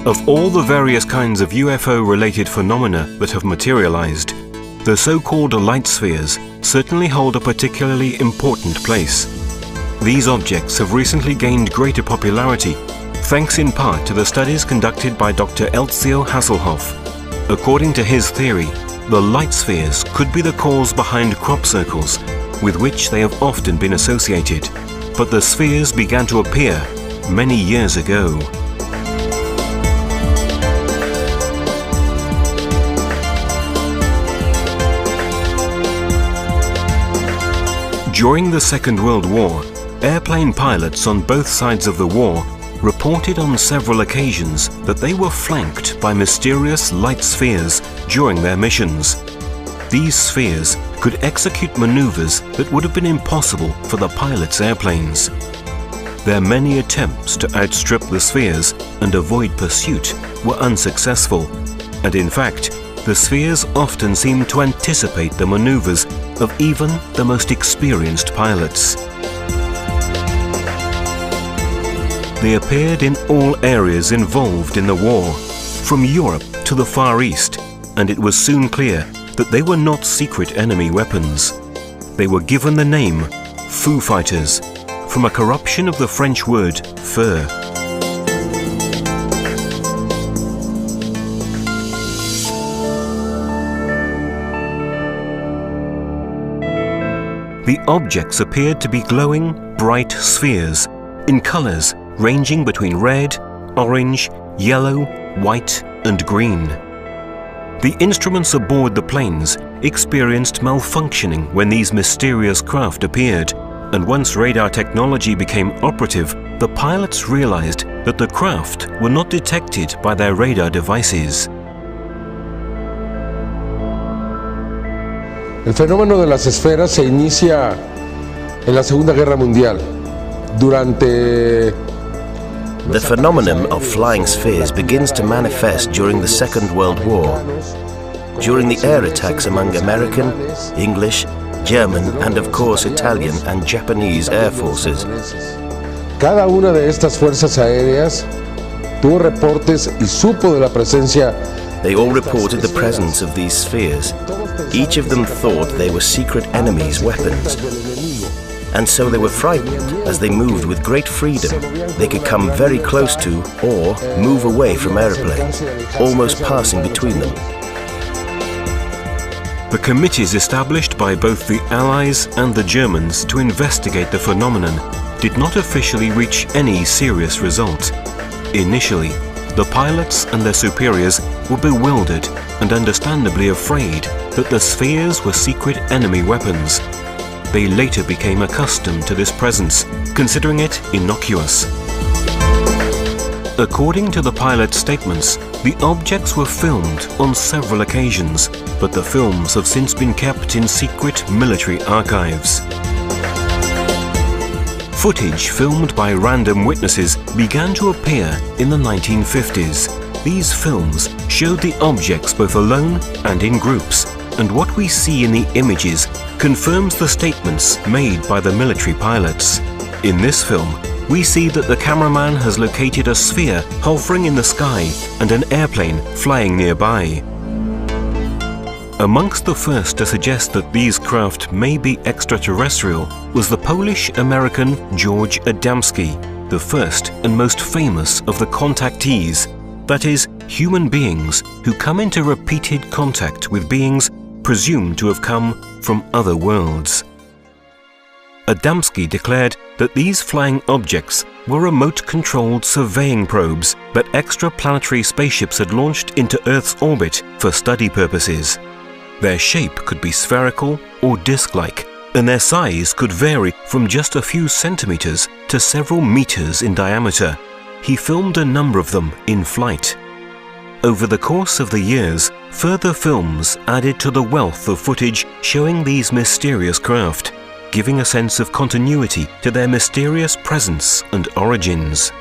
Of all the various kinds of UFO-related phenomena that have materialized, the so-called light spheres certainly hold a particularly important place. These objects have recently gained greater popularity, thanks in part to the studies conducted by Dr. Elzio Hasselhoff. According to his theory, the light spheres could be the cause behind crop circles, with which they have often been associated, but the spheres began to appear many years ago. During the Second World War, airplane pilots on both sides of the war reported on several occasions that they were flanked by mysterious light spheres during their missions. These spheres could execute maneuvers that would have been impossible for the pilots' airplanes. Their many attempts to outstrip the spheres and avoid pursuit were unsuccessful, and in fact, the spheres often seemed to anticipate the maneuvers of even the most experienced pilots. They appeared in all areas involved in the war, from Europe to the Far East, and it was soon clear that they were not secret enemy weapons. They were given the name Foo Fighters, from a corruption of the French word feu. The objects appeared to be glowing, bright spheres in colors ranging between red, orange, yellow, white, and green. The instruments aboard the planes experienced malfunctioning when these mysterious craft appeared, and once radar technology became operative, the pilots realized that the craft were not detected by their radar devices. El fenómeno de las esferas se inicia en la Segunda Guerra Mundial. The phenomenon of flying spheres begins to manifest during the Second World War, during the air attacks among American, English, German, and of course Italian and Japanese air forces. Cada una de estas fuerzas aéreas tuvo reportes y supo de la presencia. They all reported the presence of these spheres. Each of them thought they were secret enemies' weapons. And so they were frightened as they moved with great freedom. They could come very close to or move away from airplanes, almost passing between them. The committees established by both the Allies and the Germans to investigate the phenomenon did not officially reach any serious result. Initially, the pilots and their superiors were bewildered and understandably afraid that the spheres were secret enemy weapons. They later became accustomed to this presence, considering it innocuous. According to the pilots' statements, the objects were filmed on several occasions, but the films have since been kept in secret military archives. Footage filmed by random witnesses began to appear in the 1950s. These films showed the objects both alone and in groups, and what we see in the images confirms the statements made by the military pilots. In this film, we see that the cameraman has located a sphere hovering in the sky and an airplane flying nearby. Amongst the first to suggest that these craft may be extraterrestrial was the Polish-American George Adamski, the first and most famous of the contactees, that is, human beings who come into repeated contact with beings presumed to have come from other worlds. Adamski declared that these flying objects were remote-controlled surveying probes that extraplanetary spaceships had launched into Earth's orbit for study purposes. Their shape could be spherical or disc-like, and their size could vary from just a few centimeters to several meters in diameter. He filmed a number of them in flight. Over the course of the years, further films added to the wealth of footage showing these mysterious craft, giving a sense of continuity to their mysterious presence and origins.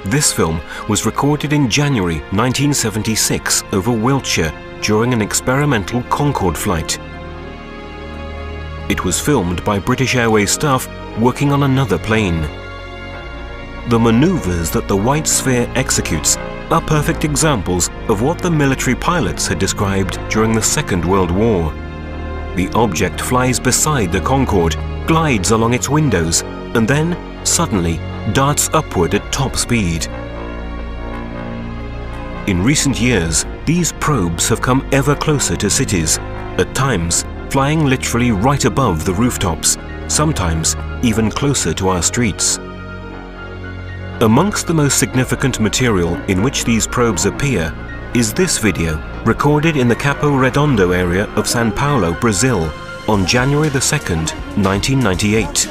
This film was recorded in January 1976 over Wiltshire during an experimental Concorde flight. It was filmed by British Airways staff working on another plane. The maneuvers that the white sphere executes are perfect examples of what the military pilots had described during the Second World War. The object flies beside the Concorde, glides along its windows, and then, suddenly, darts upward at top speed. In recent years, these probes have come ever closer to cities, at times flying literally right above the rooftops, sometimes even closer to our streets. Amongst the most significant material in which these probes appear is this video, recorded in the Capão Redondo area of São Paulo, Brazil, on January the 2nd, 1998.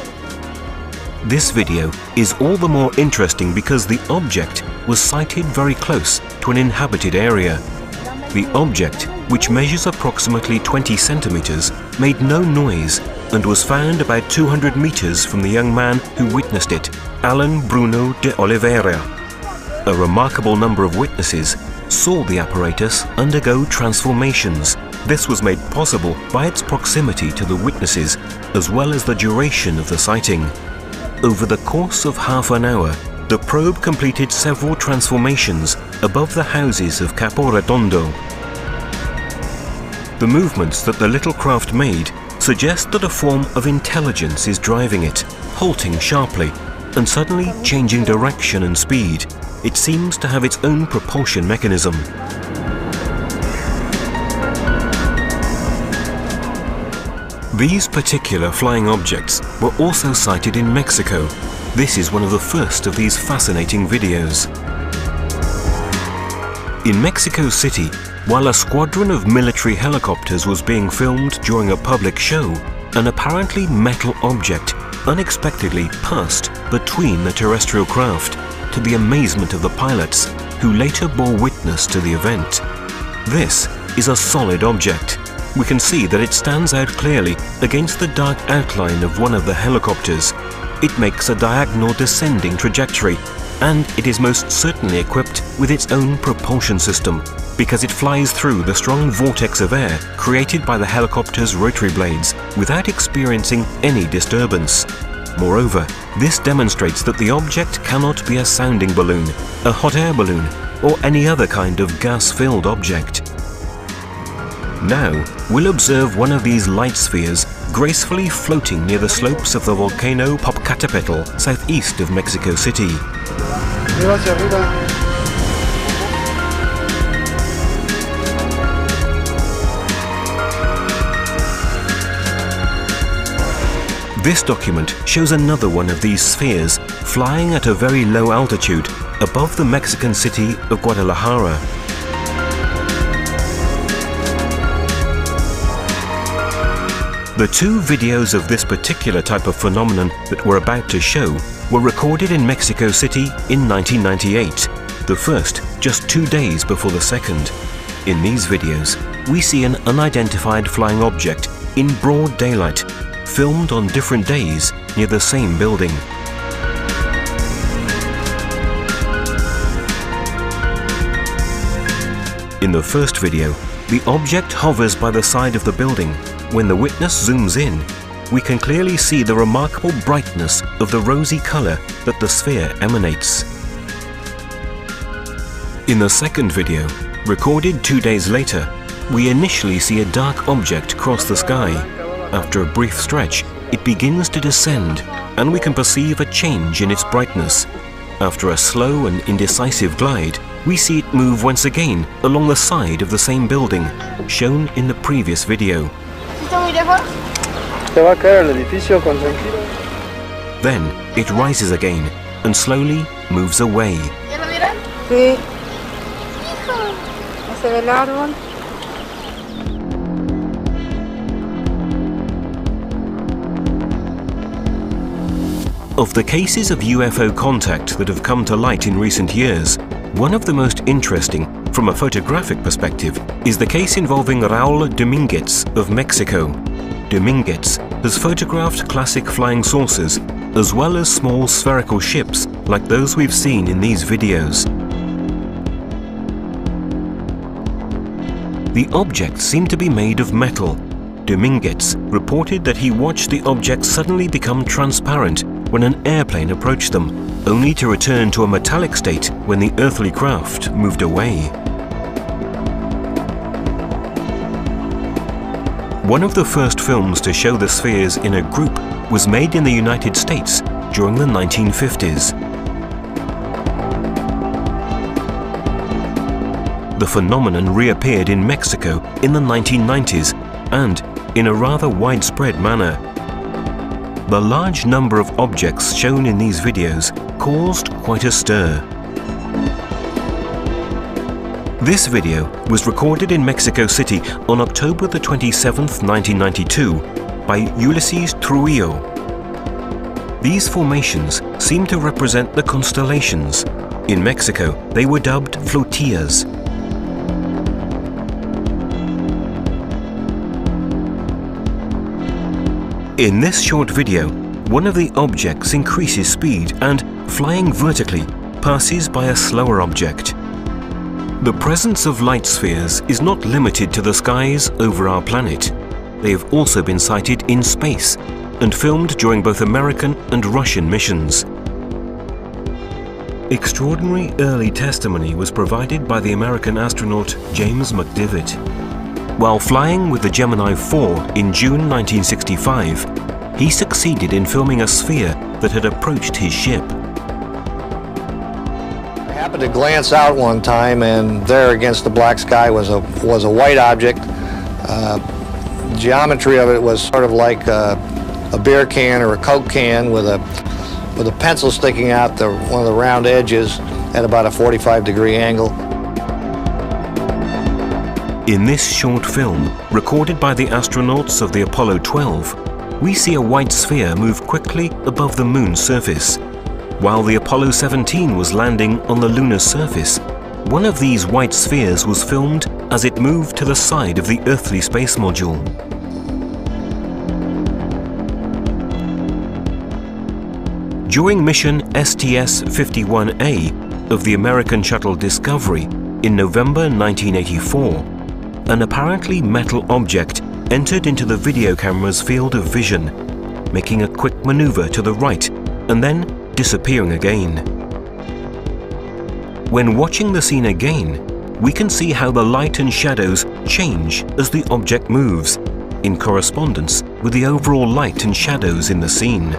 This video is all the more interesting because the object was sighted very close to an inhabited area. The object, which measures approximately 20 centimeters, made no noise and was found about 200 meters from the young man who witnessed it, Alan Bruno de Oliveira. A remarkable number of witnesses saw the apparatus undergo transformations. This was made possible by its proximity to the witnesses, as well as the duration of the sighting. Over the course of half an hour, the probe completed several transformations above the houses of Capão Redondo. The movements that the little craft made suggest that a form of intelligence is driving it, halting sharply and suddenly changing direction and speed. It seems to have its own propulsion mechanism. These particular flying objects were also sighted in Mexico. This is one of the first of these fascinating videos. In Mexico City, while a squadron of military helicopters was being filmed during a public show, an apparently metal object unexpectedly passed between the terrestrial craft, to the amazement of the pilots, who later bore witness to the event. This is a solid object. We can see that it stands out clearly against the dark outline of one of the helicopters. It makes a diagonal descending trajectory, and it is most certainly equipped with its own propulsion system, because it flies through the strong vortex of air created by the helicopter's rotary blades without experiencing any disturbance. Moreover, this demonstrates that the object cannot be a sounding balloon, a hot air balloon, or any other kind of gas-filled object. Now, we'll observe one of these light spheres gracefully floating near the slopes of the volcano Popocatépetl, southeast of Mexico City. This document shows another one of these spheres flying at a very low altitude above the Mexican city of Guadalajara. The two videos of this particular type of phenomenon that we're about to show were recorded in Mexico City in 1998, the first just 2 days before the second. In these videos, we see an unidentified flying object in broad daylight, filmed on different days near the same building. In the first video, the object hovers by the side of the building. When the witness zooms in, we can clearly see the remarkable brightness of the rosy color that the sphere emanates. In the second video, recorded 2 days later, we initially see a dark object cross the sky. After a brief stretch, it begins to descend, and we can perceive a change in its brightness. After a slow and indecisive glide, we see it move once again along the side of the same building, shown in the previous video. Then it rises again and slowly moves away. Of the cases of UFO contact that have come to light in recent years, one of the most interesting, from a photographic perspective, is the case involving Raúl Domínguez of Mexico. Domínguez has photographed classic flying saucers, as well as small spherical ships like those we've seen in these videos. The objects seem to be made of metal. Domínguez reported that he watched the object suddenly become transparent when an airplane approached them, only to return to a metallic state when the earthly craft moved away. One of the first films to show the spheres in a group was made in the United States during the 1950s. The phenomenon reappeared in Mexico in the 1990s and in a rather widespread manner. The large number of objects shown in these videos caused quite a stir. This video was recorded in Mexico City on October the 27th, 1992 by Ulysses Trujillo. These formations seem to represent the constellations. In Mexico, they were dubbed flotillas. In this short video, one of the objects increases speed and, flying vertically, passes by a slower object. The presence of light spheres is not limited to the skies over our planet. They have also been sighted in space and filmed during both American and Russian missions. Extraordinary early testimony was provided by the American astronaut James McDivitt. While flying with the Gemini 4 in June 1965, he succeeded in filming a sphere that had approached his ship. I happened to glance out one time, and there against the black sky was a white object. The geometry of it was sort of like a beer can or a Coke can with a pencil sticking out one of the round edges at about a 45-degree angle. In this short film, recorded by the astronauts of the Apollo 12, we see a white sphere move quickly above the Moon's surface. While the Apollo 17 was landing on the lunar surface, one of these white spheres was filmed as it moved to the side of the earthly space module. During mission STS-51A of the American shuttle Discovery in November 1984, an apparently metal object entered into the video camera's field of vision, making a quick maneuver to the right and then disappearing again. When watching the scene again, we can see how the light and shadows change as the object moves, in correspondence with the overall light and shadows in the scene.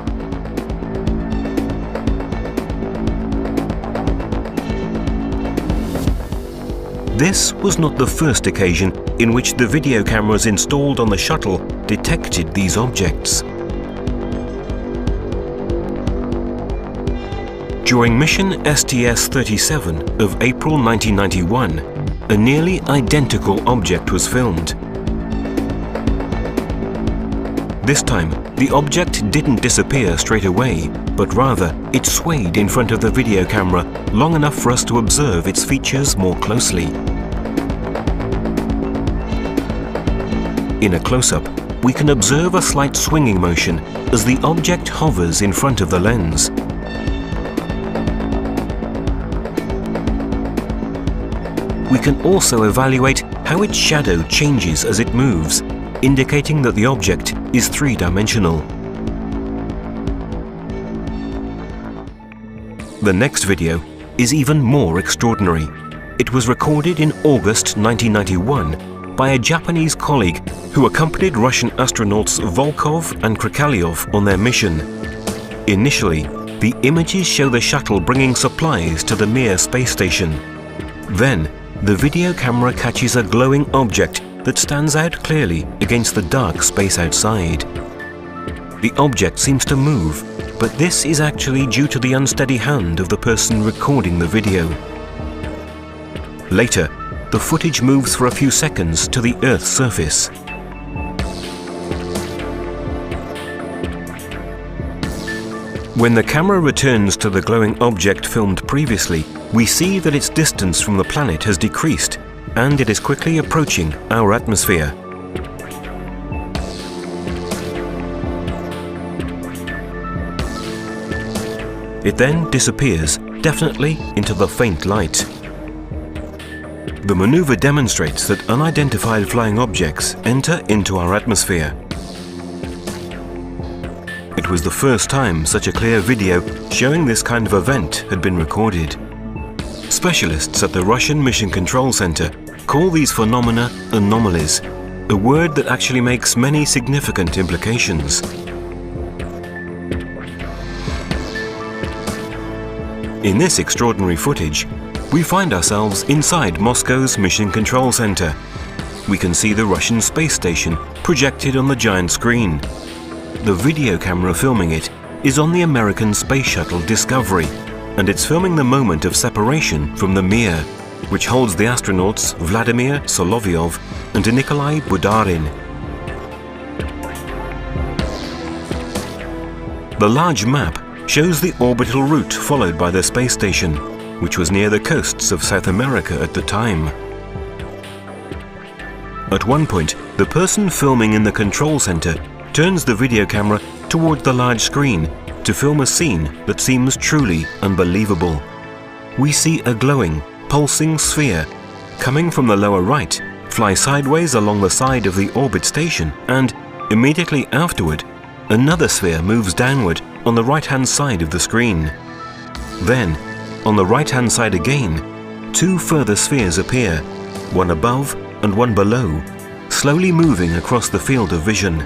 This was not the first occasion in which the video cameras installed on the shuttle detected these objects. During mission STS-37 of April 1991, a nearly identical object was filmed. This time, the object didn't disappear straight away, but rather it swayed in front of the video camera long enough for us to observe its features more closely. In a close-up, we can observe a slight swinging motion as the object hovers in front of the lens. We can also evaluate how its shadow changes as it moves, indicating that the object is three-dimensional. The next video is even more extraordinary. It was recorded in August 1991 by a Japanese colleague who accompanied Russian astronauts Volkov and Krikalev on their mission. Initially, the images show the shuttle bringing supplies to the Mir space station. Then, the video camera catches a glowing object that stands out clearly against the dark space outside. The object seems to move, but this is actually due to the unsteady hand of the person recording the video. Later, the footage moves for a few seconds to the Earth's surface. When the camera returns to the glowing object filmed previously, we see that its distance from the planet has decreased, and it is quickly approaching our atmosphere. It then disappears, definitely into the faint light. The maneuver demonstrates that unidentified flying objects enter into our atmosphere. It was the first time such a clear video showing this kind of event had been recorded. Specialists at the Russian Mission Control Center call these phenomena anomalies, a word that actually makes many significant implications. In this extraordinary footage, we find ourselves inside Moscow's Mission Control Center. We can see the Russian space station projected on the giant screen. The video camera filming it is on the American space shuttle Discovery, and it's filming the moment of separation from the Mir, which holds the astronauts Vladimir Solovyov and Nikolai Budarin. The large map shows the orbital route followed by the space station, which was near the coasts of South America at the time. At one point, the person filming in the control center turns the video camera toward the large screen to film a scene that seems truly unbelievable. We see a glowing, pulsing sphere coming from the lower right, fly sideways along the side of the orbit station, and immediately afterward, another sphere moves downward on the right-hand side of the screen. Then, on the right-hand side again, two further spheres appear, one above and one below, slowly moving across the field of vision.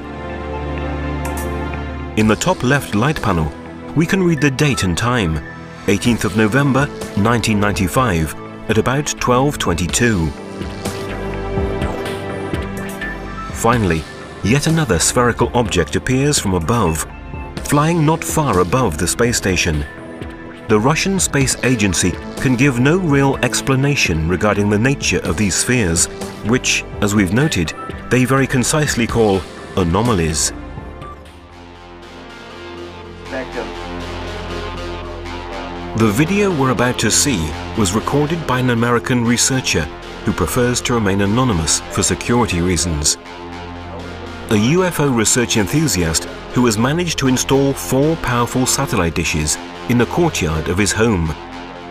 In the top left light panel, we can read the date and time, 18th of November 1995, at about 12:22. Finally, yet another spherical object appears from above, flying not far above the space station. The Russian Space Agency can give no real explanation regarding the nature of these spheres, which, as we've noted, they very concisely call anomalies. The video we're about to see was recorded by an American researcher who prefers to remain anonymous for security reasons. A UFO research enthusiast who has managed to install 4 powerful satellite dishes in the courtyard of his home.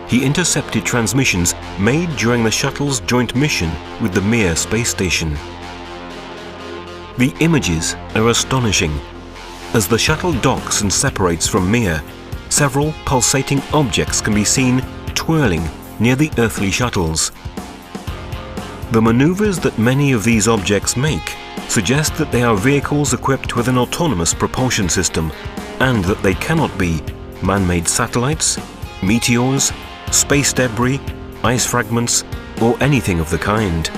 He intercepted transmissions made during the shuttle's joint mission with the Mir space station. The images are astonishing. As the shuttle docks and separates from Mir, several pulsating objects can be seen twirling near the earthly shuttles. The maneuvers that many of these objects make suggest that they are vehicles equipped with an autonomous propulsion system, and that they cannot be man-made satellites, meteors, space debris, ice fragments, or anything of the kind.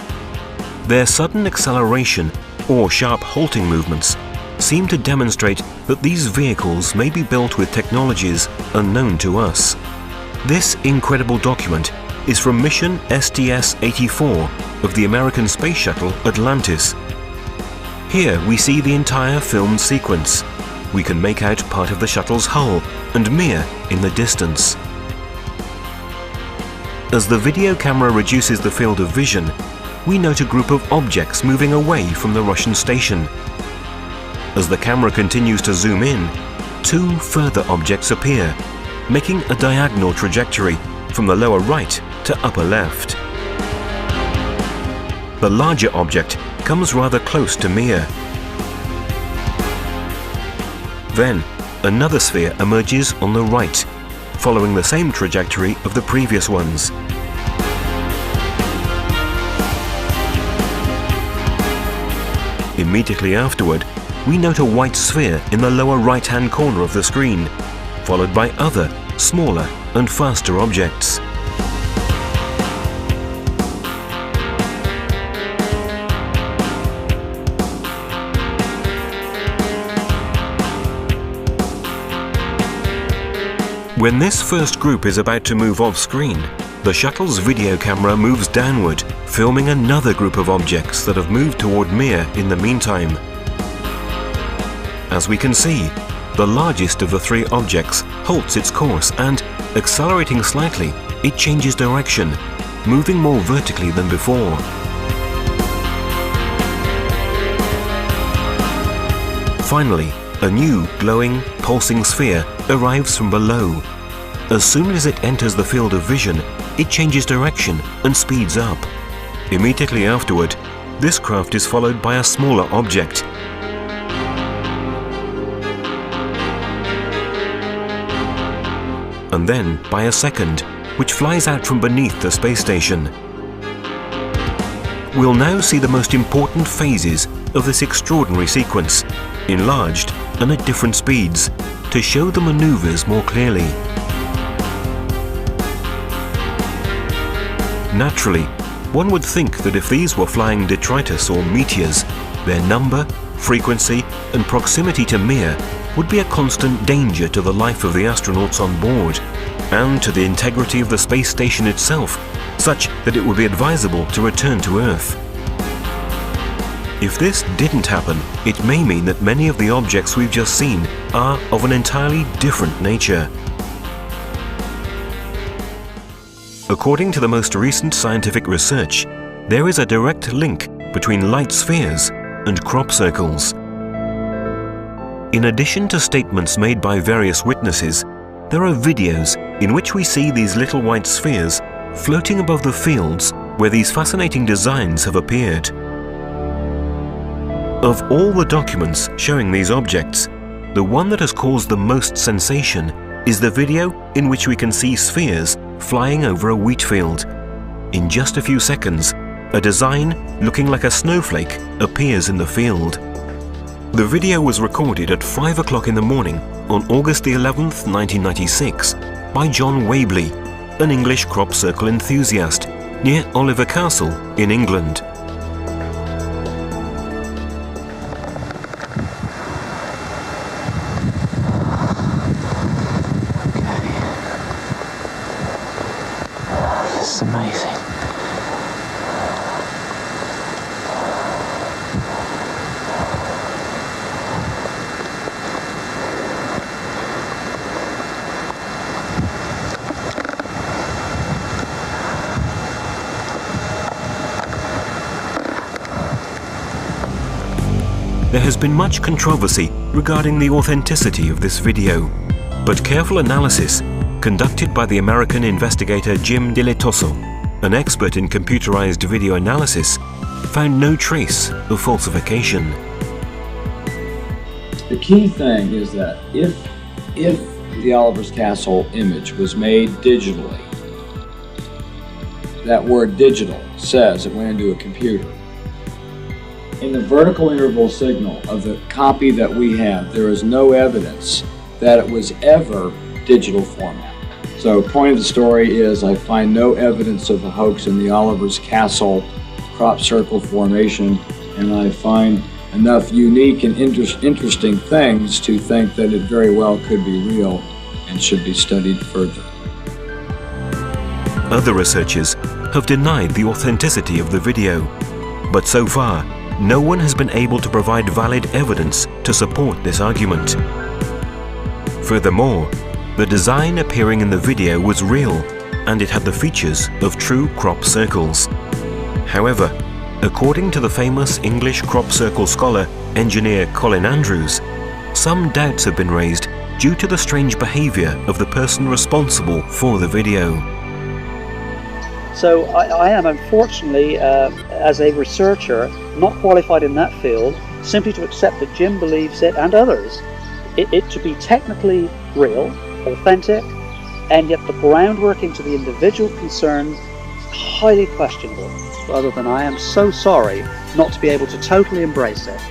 Their sudden acceleration or sharp halting movements seem to demonstrate that these vehicles may be built with technologies unknown to us. This incredible document is from mission STS-84 of the American space shuttle Atlantis. Here we see the entire filmed sequence. We can make out part of the shuttle's hull and Mir in the distance. As the video camera reduces the field of vision, we note a group of objects moving away from the Russian station. As the camera continues to zoom in, 2 further objects appear, making a diagonal trajectory from the lower right to upper left. The larger object comes rather close to Mir. Then, another sphere emerges on the right, following the same trajectory of the previous ones. Immediately afterward, we note a white sphere in the lower right-hand corner of the screen, followed by other, smaller and faster objects. When this first group is about to move off-screen, the shuttle's video camera moves downward, filming another group of objects that have moved toward Mir in the meantime. As we can see, the largest of the 3 objects halts its course and, accelerating slightly, it changes direction, moving more vertically than before. Finally, a new glowing, pulsing sphere arrives from below. As soon as it enters the field of vision, it changes direction and speeds up. Immediately afterward, this craft is followed by a smaller object. and then by a second, which flies out from beneath the space station. We'll now see the most important phases of this extraordinary sequence, enlarged and at different speeds, to show the maneuvers more clearly. Naturally, one would think that if these were flying detritus or meteors, their number, frequency and proximity to Mir would be a constant danger to the life of the astronauts on board and to the integrity of the space station itself, such that it would be advisable to return to Earth. If this didn't happen, it may mean that many of the objects we've just seen are of an entirely different nature. According to the most recent scientific research, there is a direct link between light spheres and crop circles. In addition to statements made by various witnesses, there are videos in which we see these little white spheres floating above the fields where these fascinating designs have appeared. Of all the documents showing these objects, the one that has caused the most sensation is the video in which we can see spheres flying over a wheat field. In just a few seconds, a design looking like a snowflake appears in the field. The video was recorded at 5 o'clock in the morning on August the 11th, 1996 by John Wabley, an English crop circle enthusiast near Oliver Castle in England. This is amazing. There has been much controversy regarding the authenticity of this video, but careful analysis conducted by the American investigator Jim Diletoso, an expert in computerized video analysis, found no trace of falsification. The key thing is that if the Oliver's Castle image was made digitally, that word digital says it went into a computer. In the vertical interval signal of the copy that we have, there is no evidence that it was ever digital format. So point of the story is I find no evidence of a hoax in the Oliver's Castle crop circle formation, and I find enough unique and interesting things to think that it very well could be real and should be studied further. Other researchers have denied the authenticity of the video, but so far, no one has been able to provide valid evidence to support this argument. Furthermore, the design appearing in the video was real, and it had the features of true crop circles. However, according to the famous English crop circle scholar, engineer Colin Andrews, some doubts have been raised due to the strange behavior of the person responsible for the video. So I am, unfortunately, as a researcher, not qualified in that field, simply to accept that Jim believes it, and others, it to be technically real, authentic, and yet the groundwork into the individual concerned is highly questionable. Other than I am so sorry not to be able to totally embrace it.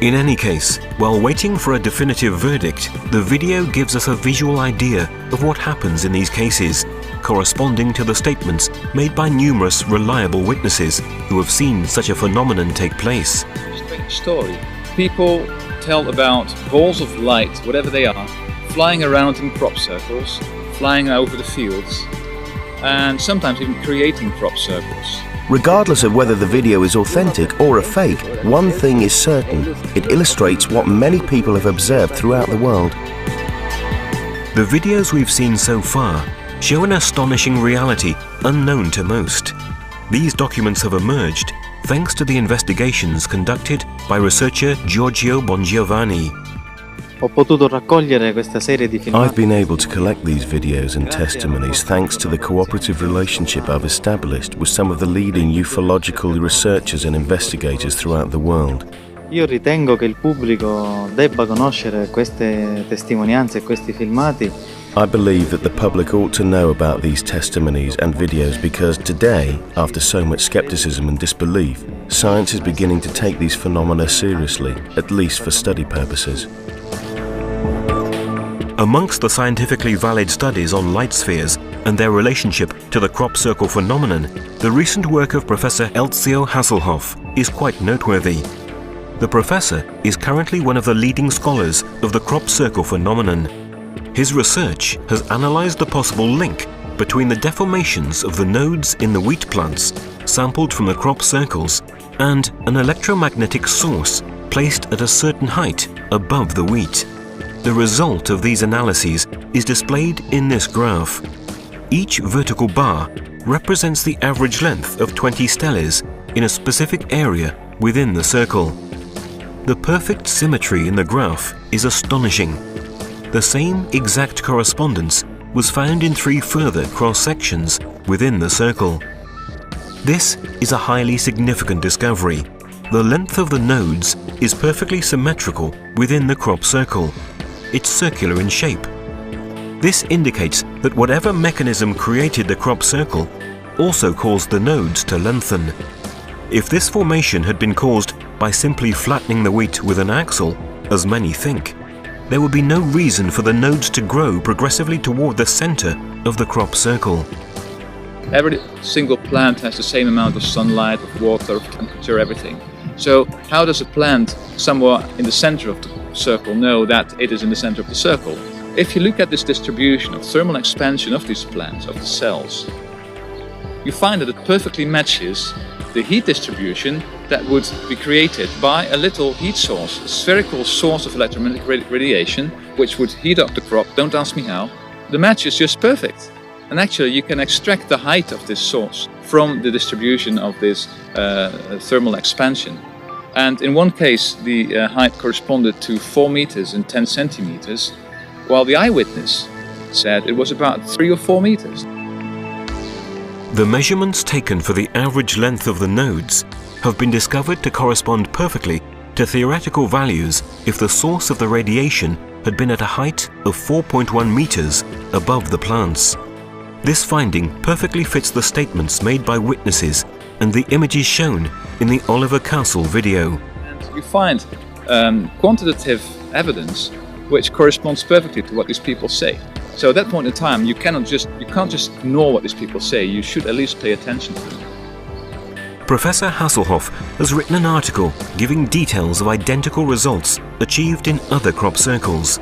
In any case, while waiting for a definitive verdict, the video gives us a visual idea of what happens in these cases, corresponding to the statements made by numerous reliable witnesses who have seen such a phenomenon take place. Strange story. People tell about balls of light, whatever they are, flying around in crop circles, flying over the fields, and sometimes even creating crop circles. Regardless of whether the video is authentic or a fake, one thing is certain: it illustrates what many people have observed throughout the world. The videos we've seen so far show an astonishing reality unknown to most. These documents have emerged thanks to the investigations conducted by researcher Giorgio Bongiovanni. I've been able to collect these videos and testimonies thanks to the cooperative relationship I've established with some of the leading ufological researchers and investigators throughout the world. Io ritengo che il pubblico debba conoscere queste testimonianze e questi filmati I believe that the public ought to know about these testimonies and videos because today, after so much skepticism and disbelief, science is beginning to take these phenomena seriously, at least for study purposes. Amongst the scientifically valid studies on light spheres and their relationship to the crop circle phenomenon, the recent work of Professor Elzio Hasselhoff is quite noteworthy. The professor is currently one of the leading scholars of the crop circle phenomenon. His research has analyzed the possible link between the deformations of the nodes in the wheat plants sampled from the crop circles and an electromagnetic source placed at a certain height above the wheat. The result of these analyses is displayed in this graph. Each vertical bar represents the average length of 20 steles in a specific area within the circle. The perfect symmetry in the graph is astonishing. The same exact correspondence was found in 3 further cross-sections within the circle. This is a highly significant discovery. The length of the nodes is perfectly symmetrical within the crop circle. It's circular in shape. This indicates that whatever mechanism created the crop circle also caused the nodes to lengthen. If this formation had been caused by simply flattening the wheat with an axle, as many think, there would be no reason for the nodes to grow progressively toward the center of the crop circle. Every single plant has the same amount of sunlight, of water, of temperature, everything. So how does a plant somewhere in the center of the circle know that it is in the center of the circle? If you look at this distribution of thermal expansion of these plants, of the cells, you find that it perfectly matches the heat distribution that would be created by a little heat source, a spherical source of electromagnetic radiation, which would heat up the crop. Don't ask me how. The match is just perfect. And actually you can extract the height of this source from the distribution of this thermal expansion. And in one case, the height corresponded to 4 meters and 10 centimeters, while the eyewitness said it was about 3 or 4 meters. The measurements taken for the average length of the nodes have been discovered to correspond perfectly to theoretical values if the source of the radiation had been at a height of 4.1 meters above the plants. This finding perfectly fits the statements made by witnesses and the images shown in the Oliver Castle video. And you find quantitative evidence which corresponds perfectly to what these people say. So at that point in time, you can't just ignore what these people say. You should at least pay attention to them. Professor Hasselhoff has written an article giving details of identical results achieved in other crop circles.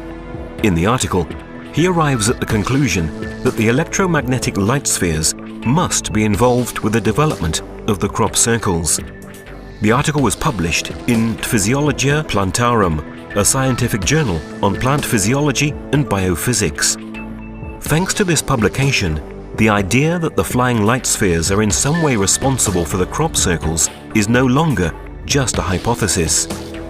In the article, he arrives at the conclusion that the electromagnetic light spheres must be involved with the development of the crop circles. The article was published in Physiologia Plantarum, a scientific journal on plant physiology and biophysics. Thanks to this publication, the idea that the flying light spheres are in some way responsible for the crop circles is no longer just a hypothesis.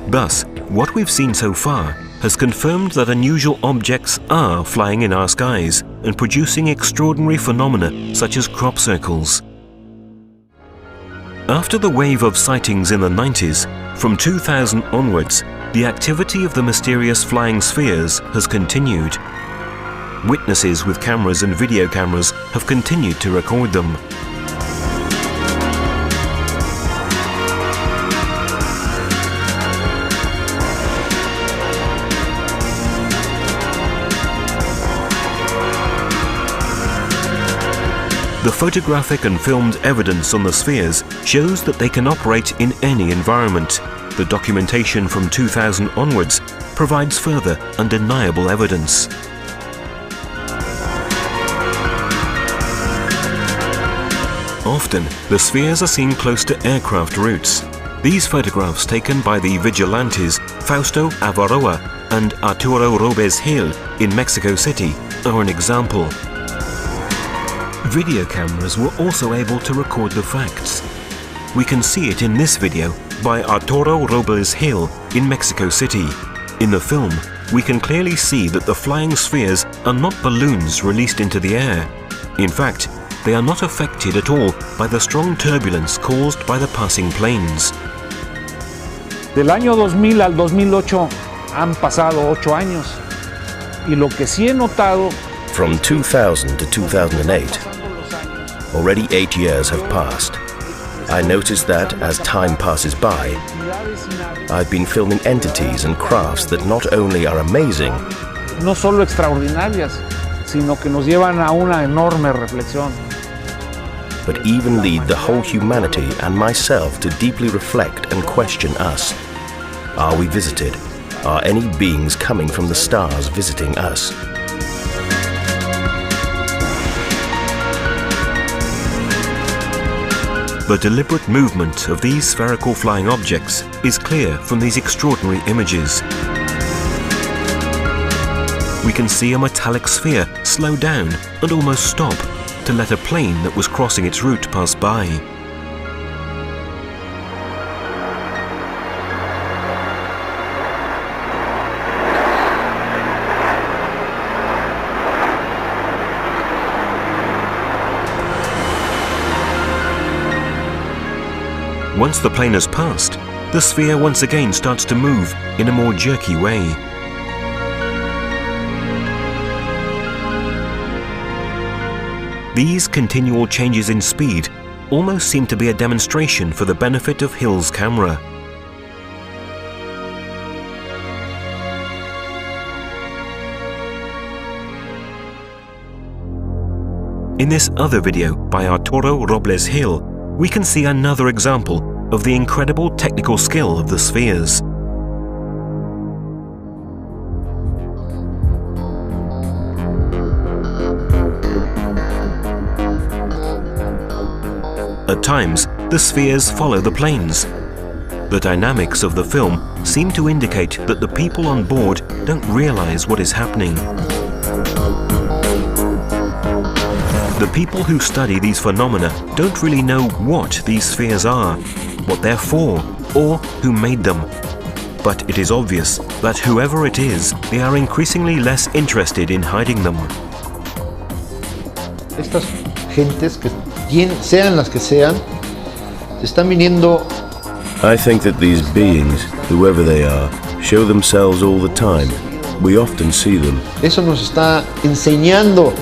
Thus, what we've seen so far has confirmed that unusual objects are flying in our skies and producing extraordinary phenomena such as crop circles. After the wave of sightings in the 90s, from 2000 onwards, the activity of the mysterious flying spheres has continued. Witnesses with cameras and video cameras have continued to record them. The photographic and filmed evidence on the spheres shows that they can operate in any environment. The documentation from 2000 onwards provides further undeniable evidence. Often, the spheres are seen close to aircraft routes. These photographs taken by the vigilantes Fausto Avaroa and Arturo Robes Gil in Mexico City are an example. Video cameras were also able to record the facts. We can see it in this video by Arturo Robles Gil in Mexico City. In the film, we can clearly see that the flying spheres are not balloons released into the air. In fact, they are not affected at all by the strong turbulence caused by the passing planes. Del año 2000 al 2008 han pasado 8 años y lo que sí he notado From 2000 to 2008, already 8 years have passed. I noticed that, as time passes by, I've been filming entities and crafts that not only are amazing, no solo extraordinarias, sino que nos llevan a una enorme reflexión. but even lead the whole humanity and myself to deeply reflect and question us. Are we visited? Are any beings coming from the stars visiting us? The deliberate movement of these spherical flying objects is clear from these extraordinary images. We can see a metallic sphere slow down and almost stop to let a plane that was crossing its route pass by. Once the plane has passed, the sphere once again starts to move in a more jerky way. These continual changes in speed almost seem to be a demonstration for the benefit of Hill's camera. In this other video by Arturo Robles Hill, we can see another example of the incredible technical skill of the spheres. At times, the spheres follow the planes. The dynamics of the film seem to indicate that the people on board don't realize what is happening. The people who study these phenomena don't really know what these spheres are, what they're for, or who made them. But it is obvious that whoever it is, they are increasingly less interested in hiding them. Estas gentes, sean las que sean, están viniendo. I think that these beings, whoever they are, show themselves all the time. We often see them. Eso nos está enseñando.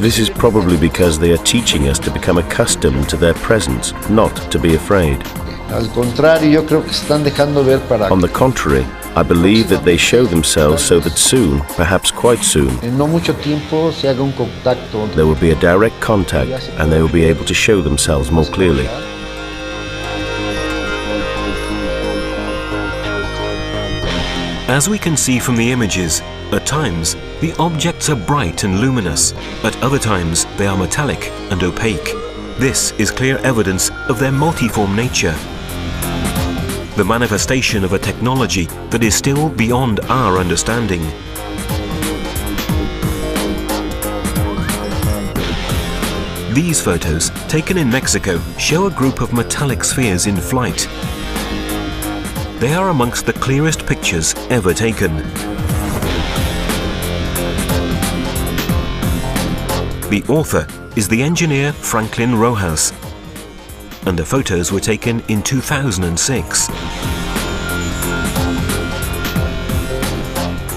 This is probably because they are teaching us to become accustomed to their presence, not to be afraid. Al contrario, yo creo que están dejando ver para. On the contrary, I believe that they show themselves so that soon, perhaps quite soon, En no mucho tiempo se haga un contacto. there will be a direct contact and they will be able to show themselves more clearly. As we can see from the images, at times the objects are bright and luminous, at other times they are metallic and opaque. This is clear evidence of their multiform nature, the manifestation of a technology that is still beyond our understanding. These photos, taken in Mexico, show a group of metallic spheres in flight. They are amongst the clearest pictures ever taken. The author is the engineer Franklin Rojas, and the photos were taken in 2006.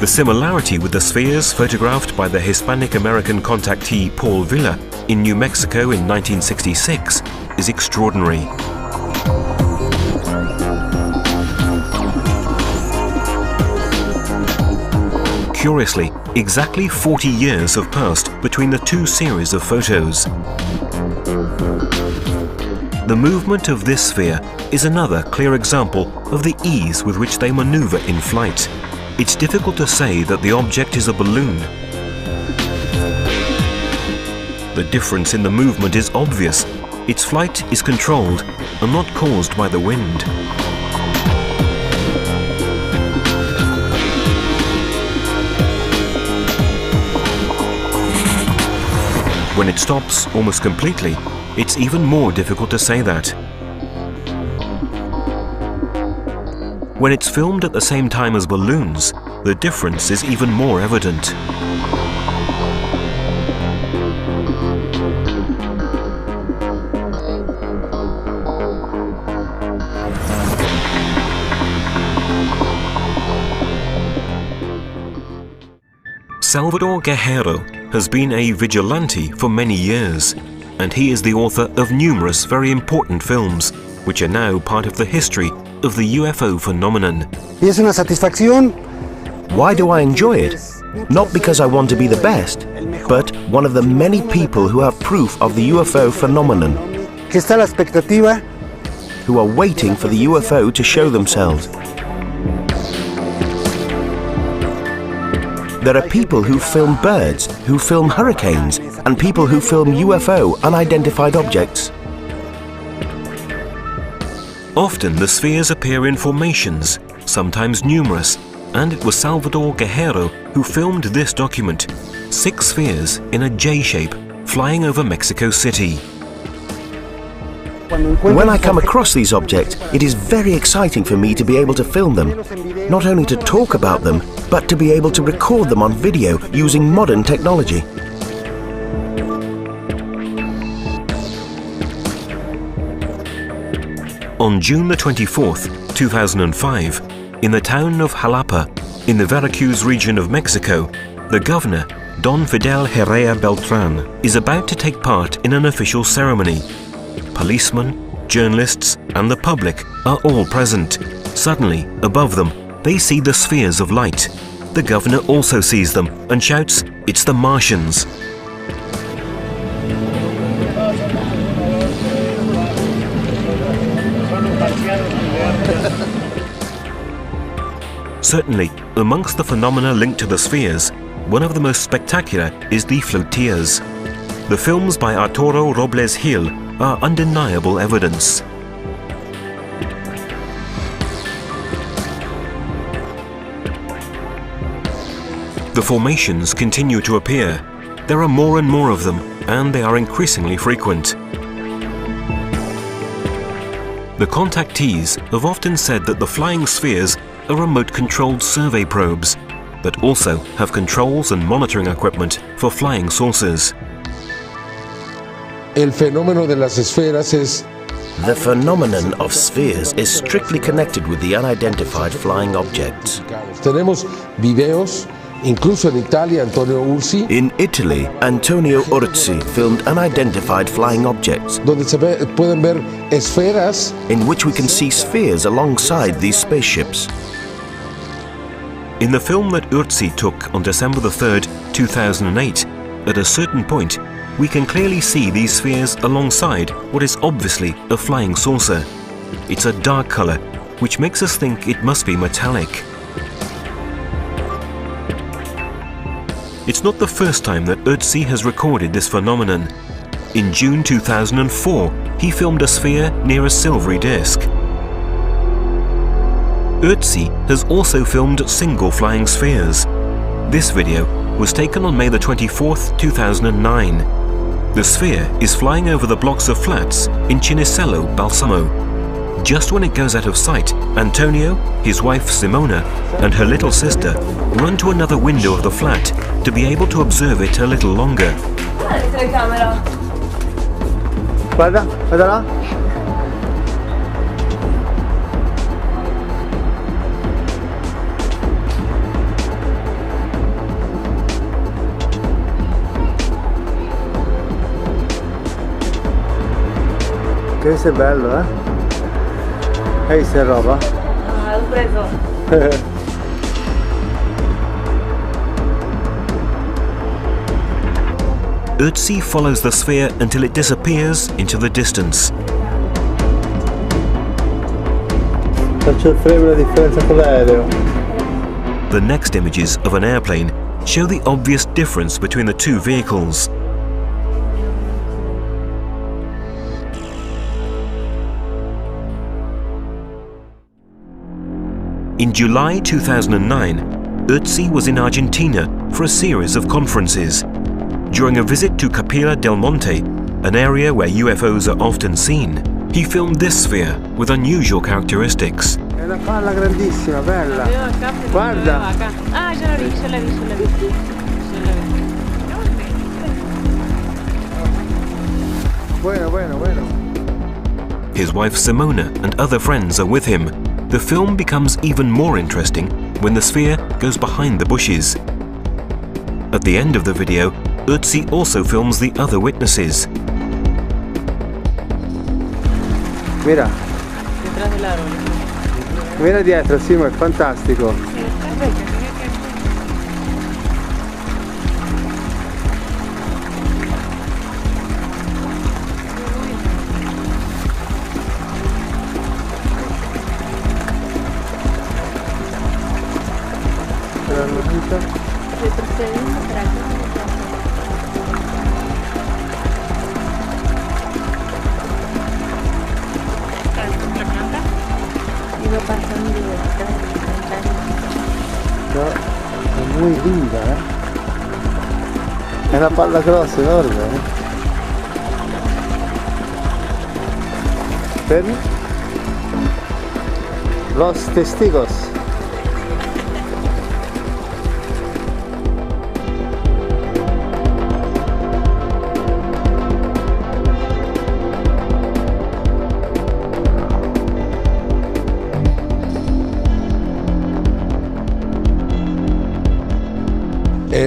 The similarity with the spheres photographed by the Hispanic-American contactee Paul Villa in New Mexico in 1966 is extraordinary. Curiously, exactly 40 years have passed between the two series of photos. The movement of this sphere is another clear example of the ease with which they maneuver in flight. It's difficult to say that the object is a balloon. The difference in the movement is obvious. Its flight is controlled and not caused by the wind. When it stops almost completely, it's even more difficult to say that. When it's filmed at the same time as balloons, the difference is even more evident. Salvador Guerrero has been a vigilante for many years, and he is the author of numerous very important films, which are now part of the history of the UFO phenomenon. Y es una satisfacción. Why do I enjoy it? Not because I want to be the best, but one of the many people who have proof of the UFO phenomenon, Que está la expectativa. who are waiting for the UFO to show themselves. There are people who film birds, who film hurricanes, and people who film UFO, unidentified objects. Often the spheres appear in formations, sometimes numerous, and it was Salvador Guerrero who filmed this document, 6 spheres in a J shape flying over Mexico City. When I come across these objects, it is very exciting for me to be able to film them, not only to talk about them, but to be able to record them on video using modern technology. On June the 24th, 2005, in the town of Jalapa, in the Veracruz region of Mexico, the governor, Don Fidel Herrera Beltran, is about to take part in an official ceremony. Policemen, journalists, and the public are all present. Suddenly, above them, they see the spheres of light. The governor also sees them and shouts, "It's the Martians!" Certainly, amongst the phenomena linked to the spheres, one of the most spectacular is the flotillas. The films by Arturo Robles Gil are undeniable evidence. The formations continue to appear. There are more and more of them, and they are increasingly frequent. The contactees have often said that the flying spheres are remote-controlled survey probes that also have controls and monitoring equipment for flying saucers. El fenómeno de las esferas es The phenomenon of spheres is strictly connected with the unidentified flying objects. Tenemos videos, incluso en Italia, Antonio Ursi, In Italy, Antonio Ursi filmed unidentified flying objects, donde pueden ver esferas in which we can see spheres alongside these spaceships. In the film that Ursi took on December the 3rd, 2008, at a certain point, we can clearly see these spheres alongside what is obviously a flying saucer. It's a dark color, which makes us think it must be metallic. It's not the first time that Ursi has recorded this phenomenon. In June 2004, he filmed a sphere near a silvery disc. Ursi has also filmed single flying spheres. This video was taken on May the 24th, 2009. The sphere is flying over the blocks of flats in Cinisello, Balsamo. Just when it goes out of sight, Antonio, his wife Simona, and her little sister run to another window of the flat to be able to observe it a little longer. Guarda, guarda là. Questo è bello, eh? Hai questa roba? Ah, l'ho preso. Ursi follows the sphere until it disappears into the distance. Faccio il frame la differenza con l'aereo. The next images of an airplane show the obvious difference between the two vehicles. In July 2009, Ursi was in Argentina for a series of conferences. During a visit to Capilla del Monte, an area where UFOs are often seen, he filmed this sphere with unusual characteristics. È una palla grandissima, bella. Guarda. Ah, ce l'ho visto, ce l'ho visto, ce l'ho visto. Bueno, bueno, bueno. His wife Simona and other friends are with him. The film becomes even more interesting when the sphere goes behind the bushes. At the end of the video, Ötzi also films the other witnesses. Mira. Detrás del árbol. Mira dietro, Simo, è fantastico. Retrocediendo para acá. La planta iba pasando detrás de la ventana. È muy linda, È una palla grossa, enorme, Vedi? Los testigos.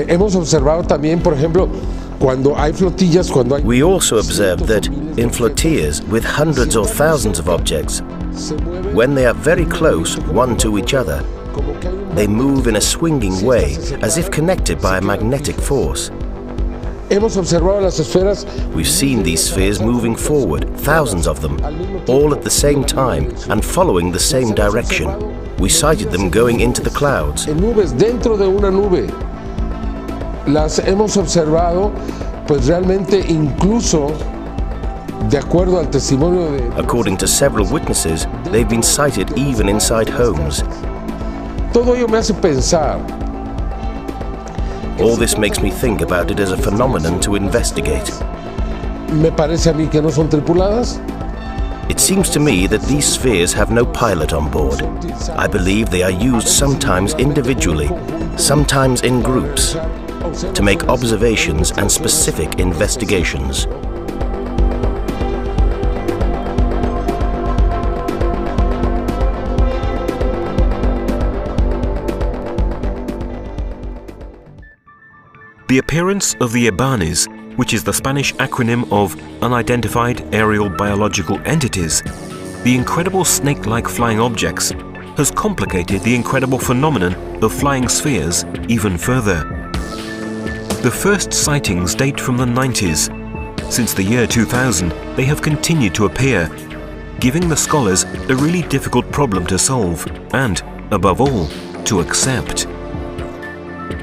Hemos observado también, por ejemplo, cuando hay flotillas, cuando hay... We also observed that in flotillas with hundreds or thousands of objects, when they are very close one to each other, they move in a swinging way as if connected by a magnetic force. Hemos observado las esferas. We've seen these spheres moving forward, thousands of them, all at the same time and following the same direction. We sighted them going into the clouds. En nubes, dentro de una nube. Las hemos observado, pues realmente incluso de acuerdo al testimonio de... According to several witnesses, they've been sighted even inside homes. Todo ello me hace pensar. All this makes me think about it as a phenomenon to investigate. Me parece a mí que no son tripuladas. It seems to me that these spheres have no pilot on board. I believe they are used sometimes individually, sometimes in groups, to make observations and specific investigations. The appearance of the EBANIs, which is the Spanish acronym of Unidentified Aerial Biological Entities, the incredible snake-like flying objects, has complicated the incredible phenomenon of flying spheres even further. The first sightings date from the 90s. Since the year 2000, they have continued to appear, giving the scholars a really difficult problem to solve and, above all, to accept.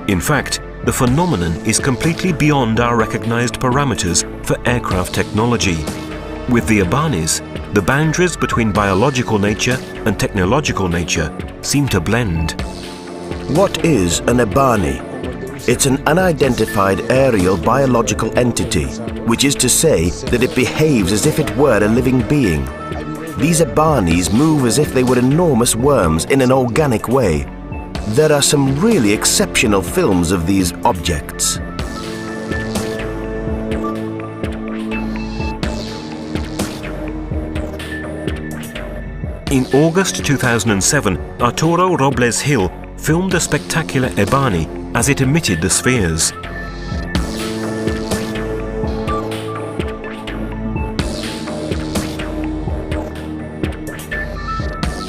In fact, the phenomenon is completely beyond our recognized parameters for aircraft technology. With the EBANIs, the boundaries between biological nature and technological nature seem to blend. What is an EBANI? It's an unidentified aerial biological entity, which is to say that it behaves as if it were a living being. These EBANIs move as if they were enormous worms in an organic way. There are some really exceptional films of these objects. In August 2007, Arturo Robles Hill filmed a spectacular EBANI as it emitted the spheres.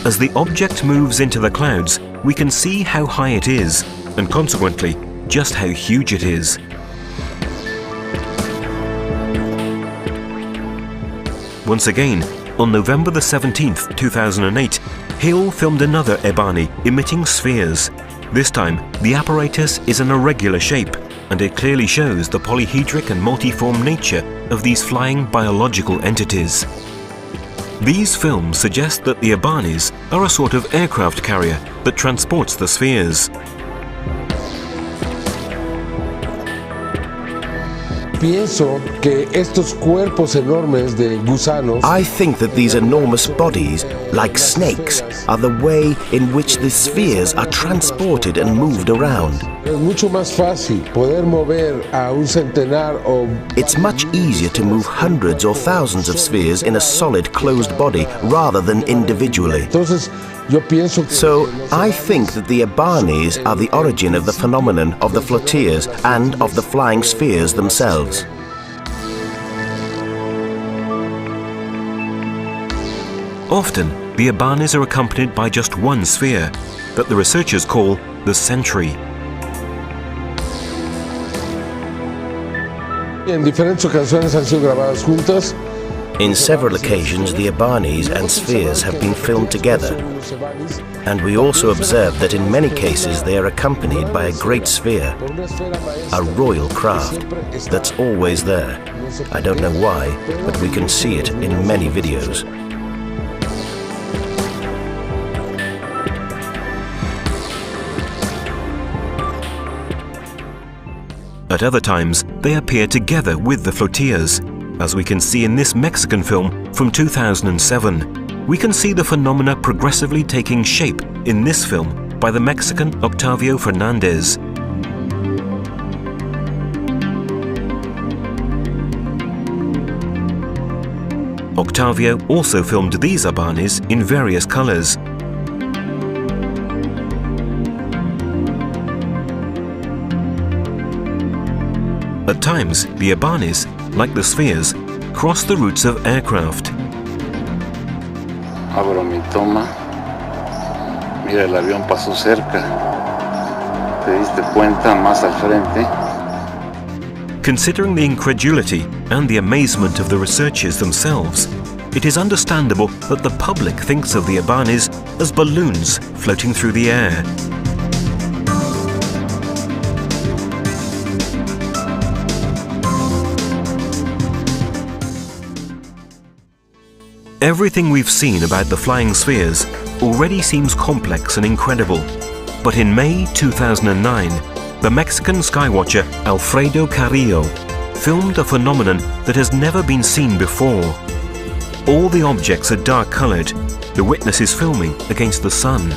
As the object moves into the clouds, we can see how high it is, and consequently, just how huge it is. Once again, on November the 17th, 2008, Hill filmed another EBANI emitting spheres. This time, the apparatus is an irregular shape, and it clearly shows the polyhedric and multiform nature of these flying biological entities. These films suggest that the EBANIs are a sort of aircraft carrier that transports the spheres. Pienso que estos cuerpos enormes de gusanos. I think that these enormous bodies, like snakes, are the way in which the spheres are transported and moved around. Es mucho más fácil poder mover a un centenar o... It's much easier to move hundreds or thousands of spheres in a solid, closed body rather than individually. Entonces, So, I think that the Abanis are the origin of the phenomenon of the flotillas and of the flying spheres themselves. Often, the Abanis are accompanied by just one sphere that the researchers call the century. In several occasions, the Abanis and spheres have been filmed together, and we also observe that in many cases they are accompanied by a great sphere, a royal craft, that's always there. I don't know why, but we can see it in many videos. At other times, they appear together with the flotillas. As we can see in this Mexican film from 2007, we can see the phenomena progressively taking shape in this film by the Mexican Octavio Fernandez. Octavio also filmed these Abanis in various colors. At times, the Abanis, like the spheres, cross the routes of aircraft. Abro mi toma. Mira, el avión pasó cerca. ¿Te diste cuenta más al frente? Considering the incredulity and the amazement of the researchers themselves, it is understandable that the public thinks of the Abanis as balloons floating through the air. Everything we've seen about the flying spheres already seems complex and incredible. But in May 2009, the Mexican skywatcher Alfredo Carrillo filmed a phenomenon that has never been seen before. All the objects are dark-colored. The witness is filming against the sun.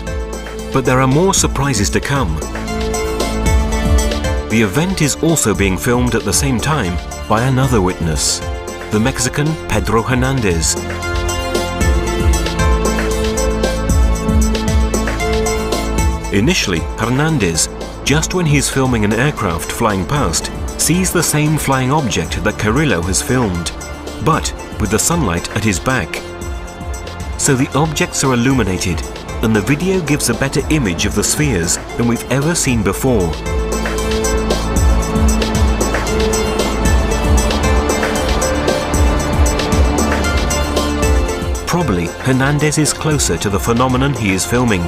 But there are more surprises to come. The event is also being filmed at the same time by another witness, the Mexican Pedro Hernandez. Initially, Hernandez, just when he's filming an aircraft flying past, sees the same flying object that Carrillo has filmed, but with the sunlight at his back. So the objects are illuminated, and the video gives a better image of the spheres than we've ever seen before. Probably, Hernandez is closer to the phenomenon he is filming.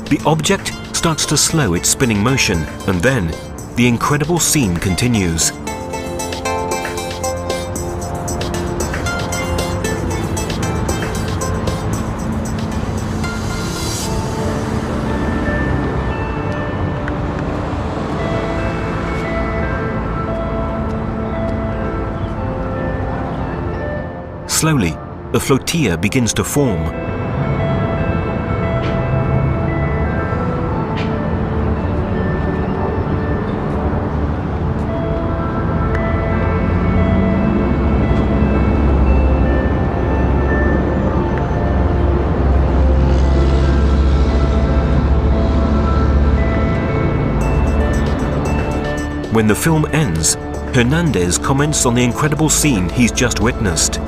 The object starts to slow its spinning motion, and then the incredible scene continues. Slowly, the flotilla begins to form. When the film ends, Hernandez comments on the incredible scene he's just witnessed.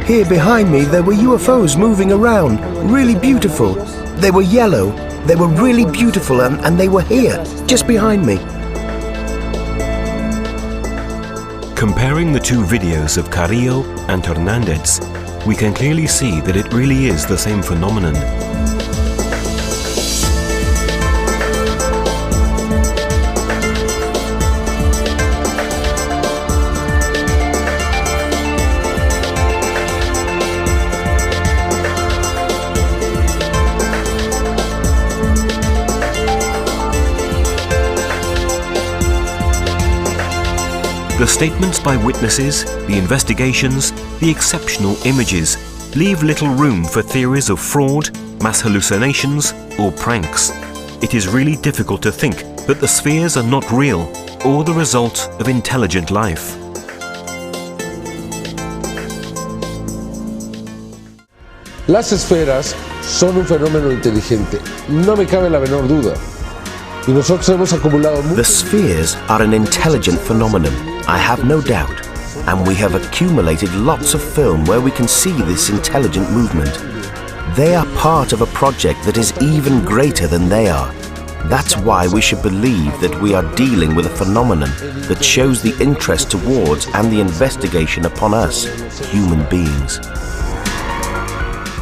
Here behind me there were UFOs moving around, really beautiful. They were yellow, they were really beautiful, and they were here, just behind me. Comparing the two videos of Carrillo and Hernandez, we can clearly see that it really is the same phenomenon. The statements by witnesses, the investigations, the exceptional images leave little room for theories of fraud, mass hallucinations, or pranks. it is really difficult to think that the spheres are not real or the result of intelligent life. Las esferas son un fenómeno inteligente, no me cabe la menor duda. Y nosotros hemos acumulado mucho. The spheres are an intelligent phenomenon, I have no doubt, and we have accumulated lots of film where we can see this intelligent movement. They are part of a project that is even greater than they are. That's why we should believe that we are dealing with a phenomenon that shows the interest towards and the investigation upon us, human beings.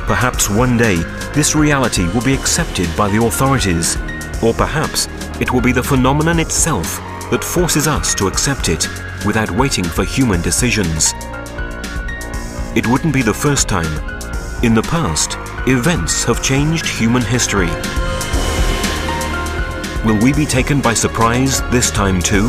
Perhaps one day this reality will be accepted by the authorities, or perhaps it will be the phenomenon itself that forces us to accept it without waiting for human decisions. It wouldn't be the first time. In the past, events have changed human history. Will we be taken by surprise this time too?